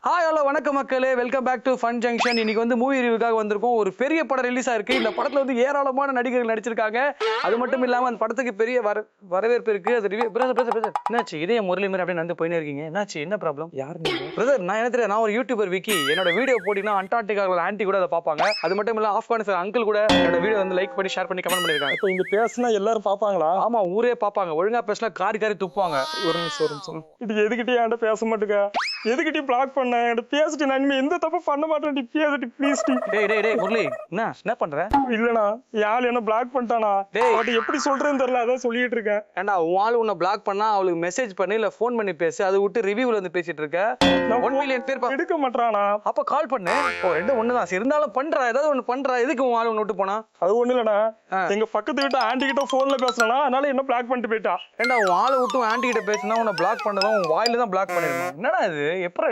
Hi hello வணக்கம் மக்களே, welcome back to fun junction. இன்னைக்கு வந்து மூவி ரிவ்யூக்காக வந்திருக்கோம். ஒரு பெரிய படம் ரிலீஸ் ஆயிருக்கு. இந்த படத்துல வந்து ஏராளமான நடிகர்கள் நடிச்சிருக்காங்க. அது மட்டும் இல்லாம அந்த படத்துக்கு பெரிய வரவேற்பு இருக்கு. அது ரிவ்யூ பிரதர் என்னாச்சு இதே முரளி மாதிரி அப்படியே நடந்து போயினே இருக்கீங்க? என்னாச்சு, என்ன ப்ராப்ளம்? யார் நீங்க பிரதர்? நான் என்ன தெரியாது, நான் ஒரு யூடியூபர் விக்கி. என்னோட வீடியோ போட்டீங்கன்னா அண்டார்டிகாவில் ஆன்டி கூட அதை பார்ப்பாங்க. அது மட்டும் இல்ல ஆப்கானிஸ்தான் அங்கிள் கூட என்னோட வீடியோ வந்து லைக் பண்ணி ஷேர் பண்ணி கமெண்ட் பண்ணிருக்காங்க. இப்போ இங்க பேசினா எல்லாரும் பாப்பாங்களா? ஆமா, ஊரே பார்ப்பாங்க. ஒழுங்கா பேசினா காரி காரி துப்புவாங்க. ஒரு நிமிஷம் இது எதுக்கிட்டே என்கிட்ட பேச மாட்டேங்க, எதுக்கிட்டே பிளாக் பண்ண என்கிட்ட பேசிட்டு நான் இனிமே எந்த தப்பு பண்ண மாட்டேன். பேசிட்டு ப்ளீஸ் டேய் முரளி, என்ன பண்ற? இல்லனா யாழ் என்ன பிளாக் பண்ணிட்டானா? டேய் அது எப்படி சொல்றேன்னு தெரியல, அதான் சொல்லிட்டு இருக்கேன். ஏண்டா உன் ஆளு உன்னை பிளாக் பண்ணா அவளுக்கு மெசேஜ் பண்ணி இல்ல ஃபோன் பண்ணி பேசு. அதை விட்டு ரிவ்யூல வந்து பேசிட்டு இருக்க. 1 மில்லியன் பேர் எடுக்க மாட்டானா? அப்ப கால் பண்ணு. ஓ ரெண்டும் ஒண்ணுதான். இருந்தாலும் பண்றா, ஏதாவது ஒண்ணு பண்றா. எதுக்கு உன் ஆளு ஒண்ணு விட்டு போனா? அது ஒண்ணு இல்லனா, எங்க பக்கத்து வீட்டு ஆண்டி கிட்ட போன்ல பேசுறானா, அதனால என்ன பிளாக் பண்ணிட்டு போயிட்டா. ஏண்டா உன் ஆளு விட்டு ஆன்டி கிட்ட பேசினா உன்னை பிளாக் பண்ணதான் உன் வாயில தான் பிளாக் பண்ணிருக்கணும். என்னடா இது, எப்படி